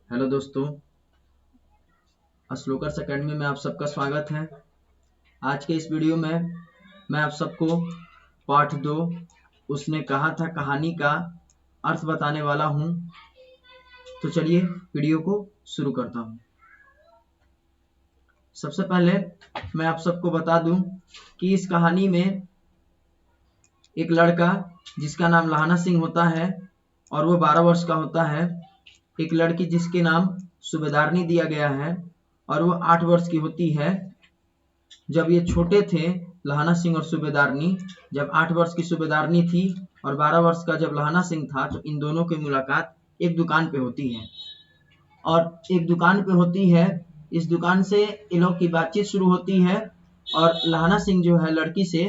Hello दोस्तों, श्लोकर्स academy में आप सबका स्वागत है। आज के इस वीडियो में मैं आप सबको पार्ट 2 उसने कहा था कहानी का अर्थ बताने वाला हूँ। तो चलिए वीडियो को शुरू करता हूँ। सबसे पहले मैं आप सबको बता दूं कि इस कहानी में एक लड़का जिसका नाम लहाना सिंह होता है और वो 12 वर्ष का होता है, एक लड़की जिसके नाम सूबेदारनी दिया गया है और वो 8 वर्ष की होती है। जब ये छोटे थे, लहाना सिंह और सूबेदारनी, जब 8 वर्ष की सूबेदारनी थी और 12 वर्ष का जब लहाना सिंह था, तो इन दोनों की मुलाकात एक दुकान पे होती है और एक दुकान पे होती है। इस दुकान से इन लोग की बातचीत शुरू होती है और लहाना सिंह जो है लड़की से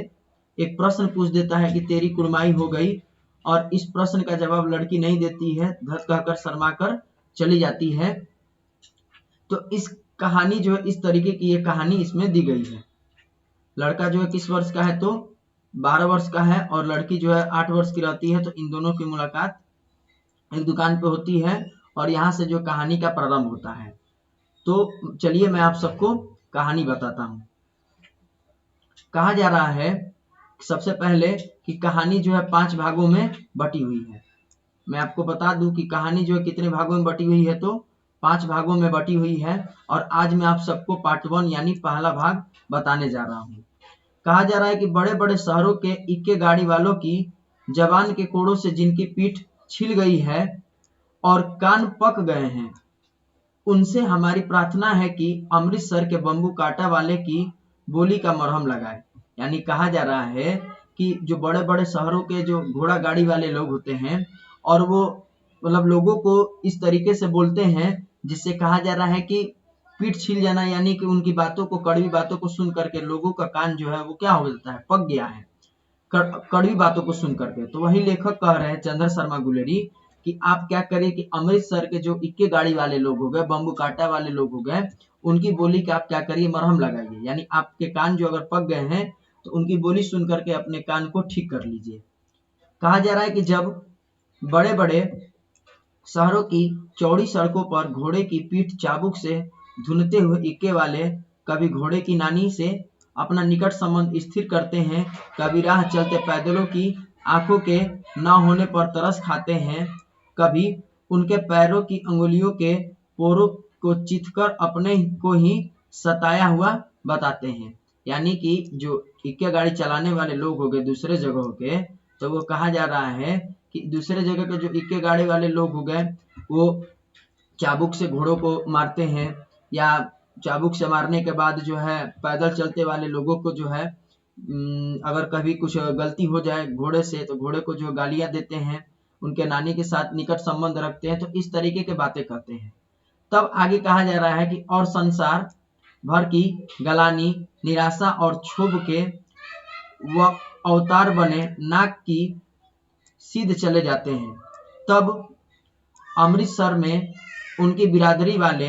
एक प्रश्न पूछ देता है कि तेरी कुड़माई हो गई, और इस प्रश्न का जवाब लड़की नहीं देती है, धत कहकर शर्मा कर चली जाती है। तो इस कहानी जो है इस तरीके की ये कहानी इसमें दी गई है। लड़का जो है किस वर्ष का है, तो 12 वर्ष का है और लड़की जो है 8 वर्ष की रहती है। तो इन दोनों की मुलाकात एक दुकान पे होती है और यहाँ से जो कहानी का प्रारंभ होता है। तो चलिए मैं आप सबको कहानी बताता हूँ। कहा जा रहा है सबसे पहले कि कहानी जो है 5 भागों में बटी हुई है। मैं आपको बता दूं कि कहानी जो है कितने भागों में बटी हुई है, तो 5 भागों में बटी हुई है और आज मैं आप सबको पार्ट 1 यानी पहला भाग बताने जा रहा हूँ। कहा जा रहा है कि बड़े बड़े शहरों के इक्के गाड़ी वालों की जबान के कोड़ों से जिनकी पीठ छिल गई है और कान पक गए हैं, उनसे हमारी प्रार्थना है कि अमृतसर के बम्बू काटा वाले की बोली का मरहम लगाए। यानी कहा जा रहा है कि जो बड़े बड़े शहरों के जो घोड़ा गाड़ी वाले लोग होते हैं और वो मतलब लोगों को इस तरीके से बोलते हैं जिससे कहा जा रहा है कि पीठ छिल जाना, यानी कि उनकी बातों को, कड़वी बातों को सुन करके लोगों का कान जो है वो क्या हो जाता है, पक गया है कड़वी बातों को सुन करके। तो वही लेखक कह रहे हैं, चंद्र शर्मा गुलेरी, कि आप क्या करें कि अमृतसर के जो इक्के गाड़ी वाले लोग हो गए, बम्बू काटा वाले लोग हो गए, उनकी बोली का आप क्या करिए, मरहम लगाइए। यानी आपके कान जो अगर पक गए हैं तो उनकी बोली सुन करके अपने कान को ठीक कर लीजिए। कहा जा रहा है कि जब बड़े बड़े शहरों की चौड़ी सड़कों पर घोड़े की पीठ चाबुक से धुनते हुए इक्के वाले कभी घोड़े की नानी से अपना निकट संबंध स्थिर करते हैं, कभी राह चलते पैदलों की आंखों के न होने पर तरस खाते हैं, कभी उनके पैरों की अंगुलियों के पोरों को चिथकर अपने को ही सताया हुआ बताते हैं। यानी कि जो इक्के गाड़ी चलाने वाले लोग हो गए दूसरे जगहों के, तो वो कहा जा रहा है कि दूसरे जगह के जो इक्के गाड़ी वाले लोग हो गए वो चाबुक से घोड़ों को मारते हैं, या चाबुक से मारने के बाद जो है पैदल चलते वाले लोगों को जो है अगर कभी कुछ गलती हो जाए घोड़े से तो घोड़े को जो गालियां देते हैं, उनके नानी के साथ निकट संबंध रखते हैं। तो इस तरीके के बातें करते हैं। तब आगे कहा जा रहा है कि और संसार भर की गलानी, निराशा और क्षोभ के वह अवतार बने नाक की सीध चले जाते हैं। तब अमृतसर में उनकी बिरादरी वाले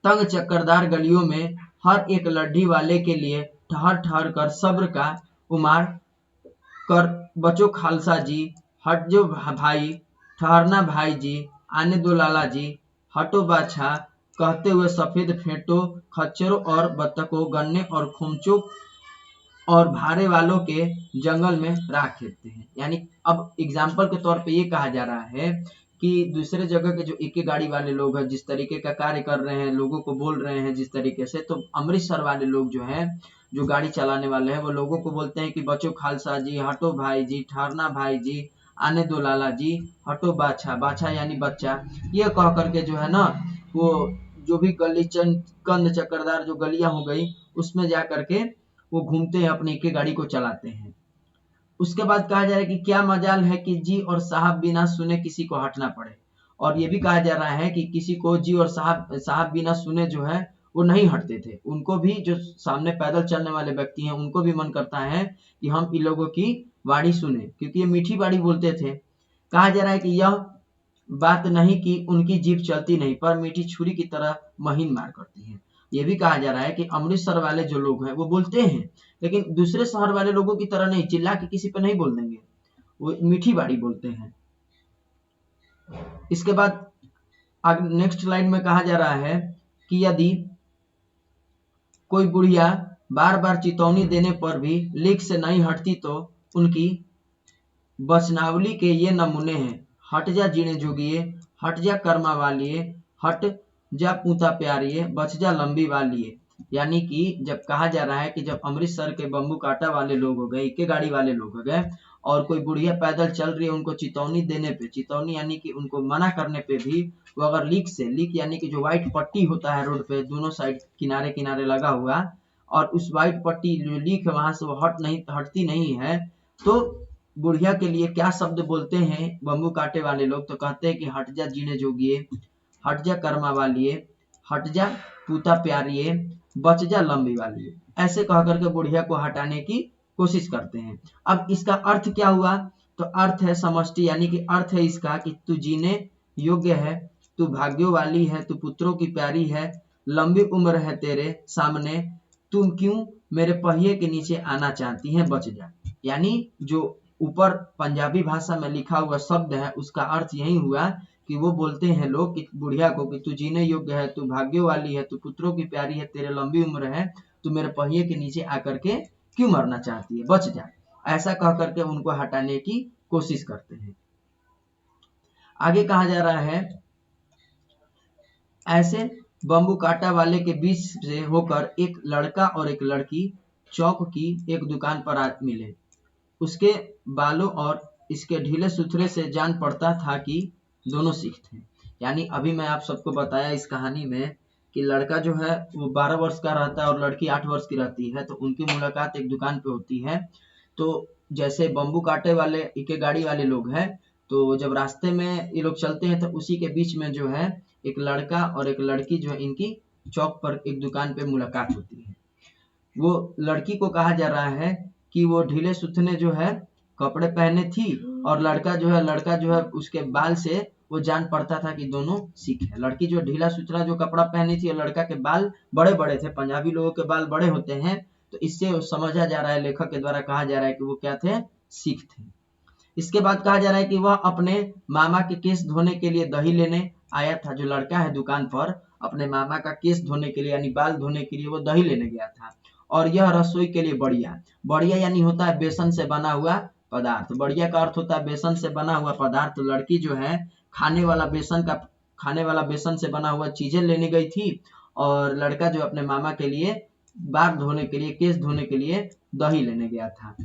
तंग चक्करदार गलियों में हर एक लड्ढी वाले के लिए ठहर ठहर कर सब्र का उमार कर, बचो खालसा जी, हट जो भाई, ठहरना भाई जी, आने दो लाला जी, हटो बाछा, कहते हुए सफेद फेंटो खच्चरों और बत्तकों, गन्ने और खुमचों और भारे वालों के जंगल में राख खेदते हैं। यानी अब एग्जाम्पल के तौर पे ये कहा जा रहा है कि दूसरे जगह के जो इक्के गाड़ी वाले लोग हैं जिस तरीके का कार्य कर रहे हैं, लोगों को बोल रहे हैं जिस तरीके से, तो अमृतसर वाले लोग जो हैं, जो गाड़ी चलाने वाले हैं, वो लोगों को बोलते हैं कि बचो खालसा जी, हटो भाई जी, ठहरना भाई जी, आने दो लाला जी, हटो बाछा, बाछा यानी बच्चा, ये कह करके जो है ना वो जो भी गली कंद चक्करदार जो गलियां हो गई उसमें जा करके वो घूमते हैं, अपनी इक्के गाड़ी को चलाते हैं। उसके बाद कहा जा रहा है कि क्या मजाल है कि जी और साहब बिना सुने किसी को हटना पड़े। और ये भी कहा जा रहा है कि किसी को जी और साहब साहब बिना सुने जो है वो नहीं हटते थे। उनको भी, जो सामने पैदल चलने वाले व्यक्ति हैं, उनको भी मन करता है कि हम इन लोगों की वाणी सुने, क्योंकि ये मीठी वाणी बोलते थे। कहा जा रहा है कि यह बात नहीं कि उनकी जीभ चलती नहीं, पर मीठी छुरी की तरह महीन मार करती है। ये भी कहा जा रहा है कि अमृतसर वाले जो लोग हैं वो बोलते हैं, लेकिन दूसरे शहर वाले लोगों की तरह नहीं, चिल्ला के किसी पे नहीं बोल देंगे, वो मीठी बाड़ी बोलते हैं। इसके बाद नेक्स्ट लाइन में कहा जा रहा है कि यदि कोई बुढ़िया बार बार चेतावनी देने पर भी लीक से नहीं हटती तो उनकी वचनावली के ये नमूने हैं। हट जा जीने जोगिए, हट जा कर्मा वालिए, हट जा पूता प्यारिए, बच जा लंबी वालिए। यानी कि जब कहा जा रहा है कि जब अमृतसर के बम्बू काटा वाले लोग हो गए, इक्के गाड़ी वाले लोग हो गए और कोई बुढ़िया पैदल चल रही है, उनको चेतावनी देने पे, चेतावनी यानी कि उनको मना करने पे भी वो अगर लीक यानी कि जो व्हाइट पट्टी होता है रोड पे दोनों साइड किनारे किनारे लगा हुआ, और उस व्हाइट पट्टी जो लीक है वहां से वो हटती नहीं है, तो बुढ़िया के लिए क्या शब्द बोलते हैं बम्बू काटे वाले लोग, तो कहते हैं कि हट जा जीने जोगिए, हट जा कर्मा वालिए, हट जा पूता प्यारिए, बच जा लंबी वालिए। ऐसे कह करके बुढ़िया को हटाने की कोशिश करते हैं। अब इसका अर्थ क्या हुआ, तो अर्थ है समष्टि, यानी कि अर्थ है इसका कि तू जीने योग्य है, तू भाग्यों वाली है, तू पुत्रों की प्यारी है, लंबी उम्र है तेरे सामने, तुम क्यों मेरे पहिए के नीचे आना चाहती हैं, बच जा। यानी जो ऊपर पंजाबी भाषा में लिखा हुआ शब्द है उसका अर्थ यही हुआ कि वो बोलते हैं लोग कि बुढ़िया को कि तू जीने योग्य है, तू भाग्यों वाली है, तू पुत्रों की प्यारी है, तेरे लंबी उम्र है, तू मेरे पहिए के नीचे आकर के क्यों मरना चाहती है, बच जा। ऐसा कह करके उनको हटाने की कोशिश करते हैं। आगे कहा जा रहा है, ऐसे बम्बू काटा वाले के बीच से होकर एक लड़का और एक लड़की चौक की एक दुकान पर मिले। उसके बालों और इसके ढीले सुथरे से जान पड़ता था कि दोनों सिख थे। यानी अभी मैं आप सबको बताया इस कहानी में कि लड़का जो है वो 12 वर्ष का रहता है और लड़की 8 वर्ष की रहती है, तो उनकी मुलाकात एक दुकान पे होती है। तो जैसे बम्बू काटे वाले इके गाड़ी वाले लोग हैं, तो जब रास्ते में ये लोग चलते हैं तो उसी के बीच में जो है एक लड़का और एक लड़की जो है इनकी चौक पर एक दुकान पे मुलाकात होती है। वो लड़की को कहा जा रहा है कि वो ढीले सुथने जो है कपड़े पहने थी, और लड़का जो है उसके बाल से वो जान पड़ता था कि दोनों सिख है। लड़की जो ढीला सुथरा जो कपड़ा पहनी थी और लड़का के बाल बड़े बड़े थे, पंजाबी लोगों के बाल बड़े होते हैं, तो इससे समझा जा रहा है, लेखक के द्वारा कहा जा रहा है कि वो क्या थे, सिख थे। इसके बाद कहा जा रहा है कि वह अपने मामा के केस धोने के लिए दही लेने आया था। जो लड़का है दुकान पर अपने मामा का केस धोने के लिए यानी बाल धोने के लिए वो दही लेने गया था। और यह रसोई के लिए बढ़िया, बढ़िया यानी होता है बेसन से बना हुआ पदार्थ, बढ़िया का अर्थ होता है बेसन से बना हुआ पदार्थ। तो लड़की जो है खाने वाला बेसन से बना हुआ चीजें लेने गई थी, और लड़का जो अपने मामा के लिए बाल धोने के लिए, केस धोने के लिए दही लेने गया था।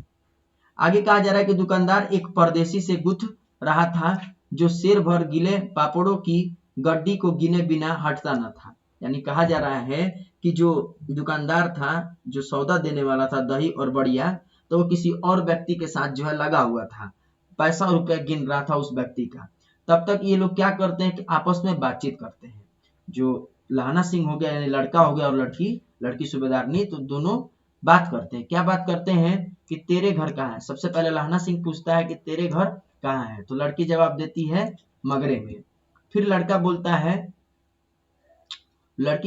आगे कहा जा रहा है कि दुकानदार एक परदेसी से गुथ रहा था जो शेर भर गीले पापड़ों की गड्डी को गिने बिना हटता न था। यानी कहा जा रहा है कि जो दुकानदार था, जो सौदा देने वाला था दही और बढ़िया, तो वो किसी और व्यक्ति के साथ जो है लगा हुआ था, पैसा और रुपया गिन रहा था उस व्यक्ति का। तब तक ये लोग क्या करते हैं कि आपस में बातचीत करते हैं। जो लहाना सिंह हो गया यानी लड़का हो गया और लड़की सूबेदारनी, तो दोनों बात करते हैं। क्या बात करते हैं कि तेरे घर कहाँ है। सबसे पहले लहाना सिंह पूछता है कि तेरे घर कहाँ है, तो लड़की जवाब देती है मगरे में। फिर लड़की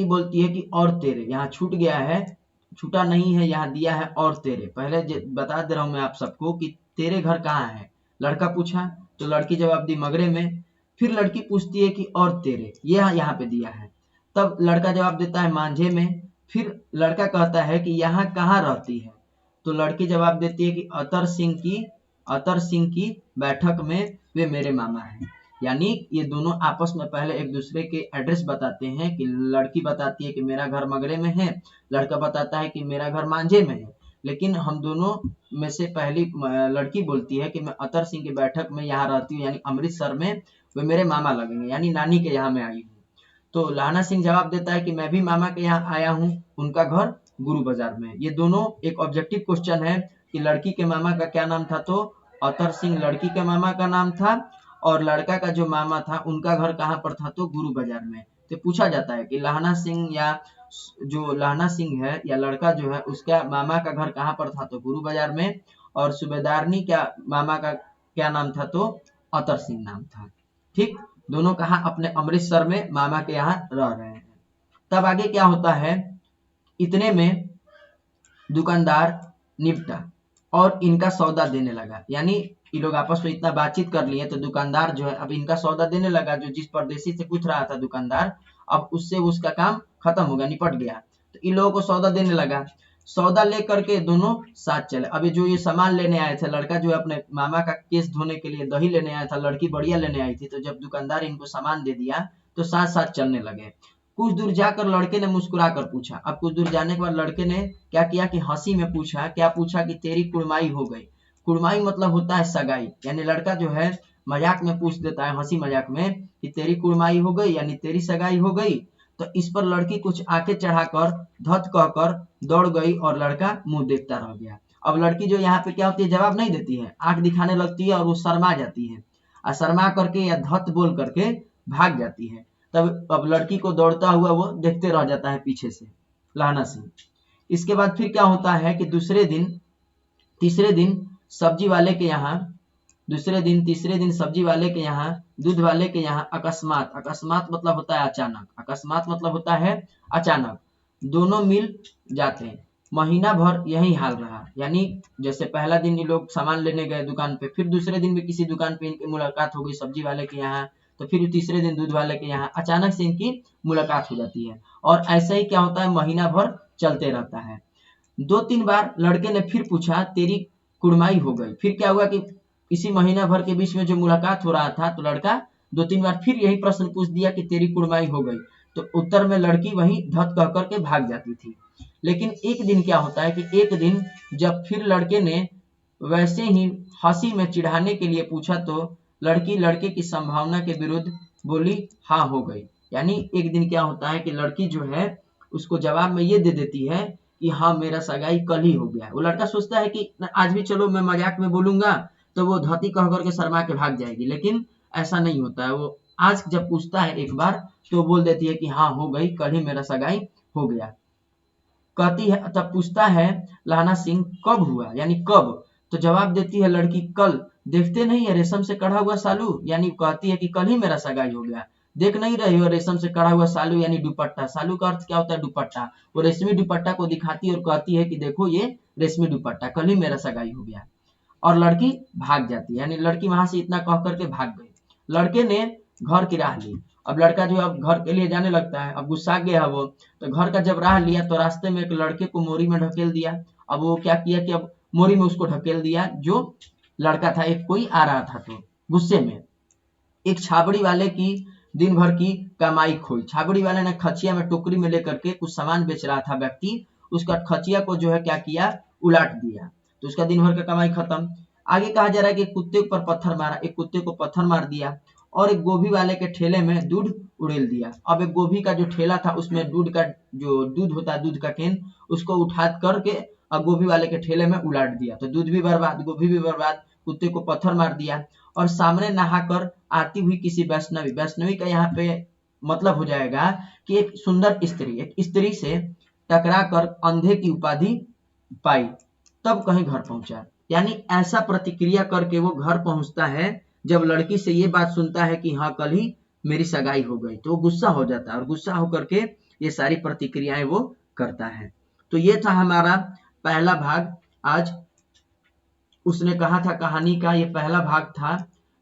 बोलती है कि और तेरे, यहाँ छूट गया है, छूटा नहीं है, यहाँ दिया है और तेरे। पहले बता दे रहा हूं मैं आप सबको कि तेरे घर कहाँ है। लड़का पूछा तो लड़की जवाब दी मगरे में। फिर लड़की पूछती है कि और तेरे, ये यहाँ पे दिया है। तब लड़का जवाब देता है मांझे में। फिर लड़का कहता है कि यहाँ कहाँ रहती है, तो लड़की जवाब देती है कि अतर सिंह की बैठक में वे मेरे मामा हैं। यानी ये दोनों आपस में पहले एक दूसरे के एड्रेस बताते हैं कि लड़की बताती है कि मेरा घर मगरे में है, लड़का बताता है कि मेरा घर मांझे में है। लेकिन हम दोनों में से पहली लड़की बोलती है कि मैं अतर सिंह की बैठक में यहाँ रहती हूँ, यानी अमृतसर में, वे मेरे मामा लगेंगे, यानी नानी के यहाँ मैं आई हूँ। तो लहाना सिंह जवाब देता है कि मैं भी मामा के यहाँ आया हूँ, उनका घर गुरु बाजार में। ये दोनों एक ऑब्जेक्टिव क्वेश्चन है कि लड़की के मामा का क्या नाम था, तो अतर सिंह लड़की के मामा का नाम था, और लड़का का जो मामा था उनका घर कहाँ पर था, तो गुरु बाजार में। तो पूछा जाता है कि लहाना सिंह या जो लहाना सिंह है या लड़का जो है उसका मामा का घर कहाँ पर था, तो गुरु बाजार में, और सूबेदारनी का मामा का क्या नाम था, तो अतर सिंह नाम था। ठीक, दोनों कहा अपने अमृतसर में मामा के यहाँ रह रहे हैं। तब आगे क्या होता है, इतने में दुकानदार निपटा और इनका सौदा देने लगा। यानी ये लोग आपस में इतना बातचीत कर लिए तो दुकानदार जो है अब इनका सौदा देने लगा। जो जिस परदेसी से पूछ रहा था दुकानदार, अब उससे उसका काम खत्म हो गया, निपट गया। तो इन लोगों को सौदा देने लगा। सौदा लेकर के दोनों साथ चले। अभी जो ये सामान लेने आए थे, लड़का जो है अपने मामा का केस धोने के लिए दही लेने आया था, लड़की बढ़िया लेने आई थी। तो जब दुकानदार इनको सामान दे दिया तो साथ साथ चलने लगे। कुछ दूर जाकर लड़के ने मुस्कुरा कर पूछा। अब कुछ दूर जाने के बाद लड़के ने क्या किया कि हंसी में पूछा, क्या पूछा कि तेरी कुड़माई हो गई। कुड़माई मतलब होता है सगाई, यानी लड़का जो है मजाक में पूछ देता है, हंसी मजाक में, कि तेरी कुड़माई हो गई, यानी तेरी सगाई हो गई। तो इस पर लड़की कुछ आंखें चढ़ाकर धत कहकर दौड़ गई और लड़का मुंह देखता रह गया। अब लड़की जो यहाँ पे क्या होती है, जवाब नहीं देती है, आंख दिखाने लगती है और वो शर्मा जाती है, और शर्मा करके या धत बोल करके भाग जाती है। तब अब लड़की को दौड़ता हुआ वो देखते रह जाता है पीछे से लहाना सिंह। इसके बाद फिर क्या होता है कि तीसरे दिन सब्जी वाले के यहाँ, तीसरे दिन सब्जी वाले के यहाँ, दूध वाले के यहाँ अकस्मात मतलब होता है अचानक, अकस्मात मतलब होता है अचानक, दोनों मिल जाते हैं। महीना भर यही हाल रहा, यानी जैसे पहला दिन ये लोग सामान लेने गए दुकान पे, फिर दूसरे दिन भी किसी दुकान पे इनकी मुलाकात हो गई सब्जी वाले के यहाँ, तो फिर तीसरे दिन दूध वाले के यहाँ अचानक से इनकी मुलाकात हो जाती है। और ऐसा ही क्या होता है, महीना भर चलते रहता है। 2-3 बार लड़के ने फिर पूछा, तेरी कुड़माई हो गई। फिर क्या हुआ कि इसी महीना भर के बीच में जो मुलाकात हो रहा था, तो लड़का 2-3 बार फिर यही प्रश्न पूछ दिया कि तेरी कुड़माई हो गई। तो उत्तर में लड़की वही धत कह करके भाग जाती थी। लेकिन एक दिन क्या होता है कि एक दिन जब फिर लड़के ने वैसे ही हंसी में चिढ़ाने के लिए पूछा, तो लड़की लड़के की संभावना के विरुद्ध बोली हाँ हो गई। यानी एक दिन क्या होता है कि लड़की जो है उसको जवाब में ये दे देती है कि हाँ मेरा सगाई कल ही हो गया। वो लड़का सोचता है कि आज भी चलो मैं मजाक में बोलूंगा तो वो धोती कह करके शर्मा के भाग जाएगी, लेकिन ऐसा नहीं होता है। वो आज जब पूछता है एक बार तो बोल देती है कि हाँ हो गई, कल ही मेरा सगाई हो गया। कहती है, तब पूछता है लहाना सिंह कब हुआ, यानी कब। तो जवाब देती है लड़की कल, देखते नहीं है रेशम से कढ़ा हुआ सालू, यानी कहती है कि कल ही मेरा सगाई हो गया। देख नहीं रही हो रेशम से कढ़ा हुआ सालू, यानी दुपट्टा। सालू का अर्थ क्या होता है, दुपट्टा। वो रेशमी दुपट्टा को दिखाती है और कहती है कि देखो ये रेशमी दुपट्टा, कल ही मेरा सगाई हो गया। और लड़की भाग जाती है, यानी लड़की वहां से इतना कह करके भाग गई। लड़के ने घर की राह ली। अब लड़का जो अब घर के लिए जाने लगता है, अब गुस्सा गया वो, तो घर का जब राह लिया तो रास्ते में एक लड़के को मोरी में ढकेल दिया। अब वो क्या किया कि अब मोरी में उसको ढकेल दिया जो लड़का था, एक कोई आ रहा था। तो गुस्से में एक छाबड़ी वाले की दिन भर की कमाई खोई। छाबड़ी वाले ने खचिया में टोकरी में लेकर के कुछ सामान बेच रहा था व्यक्ति, उसका खचिया को जो है क्या किया, उलाट दिया, तो उसका दिन भर का कमाई खत्म। आगे कहा जा रहा है कि कुत्ते पर पत्थर मारा, एक कुत्ते को पत्थर मार दिया। और एक गोभी वाले के ठेले में दूध उड़ेल दिया। अब एक गोभी का जो ठेला था उसमें दूध का जो दूध होता है, दूध का केन, उसको उठा करके अब गोभी वाले के ठेले में उलाट दिया। तो दूध भी बर्बाद, गोभी भी बर्बाद, कुत्ते को पत्थर मार दिया। और सामने नहाकर आती हुई किसी वैष्णवी, वैष्णवी का यहाँ पे मतलब हो जाएगा कि एक सुंदर स्त्री, एक स्त्री से टकरा कर अंधे की उपाधि पाई, तब कहीं घर पहुंचा। यानी ऐसा प्रतिक्रिया करके वो घर पहुंचता है जब लड़की से ये बात सुनता है कि हाँ कल ही मेरी सगाई हो गई, तो वो गुस्सा हो जाता है और गुस्सा होकर के ये सारी प्रतिक्रियाएं वो करता है। तो ये था हमारा पहला भाग। आज उसने कहा था कहानी का ये पहला भाग था।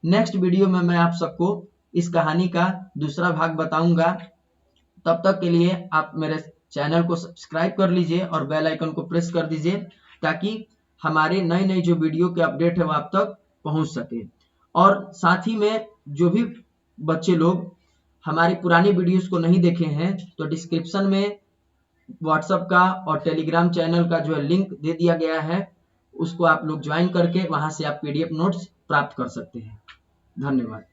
नेक्स्ट वीडियो में मैं आप सबको इस कहानी का दूसरा भाग बताऊंगा। तब तक के लिए आप मेरे चैनल को सब्सक्राइब कर लीजिए और बेल आइकन को प्रेस कर दीजिए ताकि हमारे नए नए जो वीडियो के अपडेट है वो आप तक पहुंच सके। और साथ ही में जो भी बच्चे लोग हमारी पुरानी वीडियोस को नहीं देखे हैं तो डिस्क्रिप्शन में व्हाट्सएप का और टेलीग्राम चैनल का जो है लिंक दे दिया गया है, उसको आप लोग ज्वाइन करके वहां से आप PDF नोट्स प्राप्त कर सकते हैं। धन्यवाद।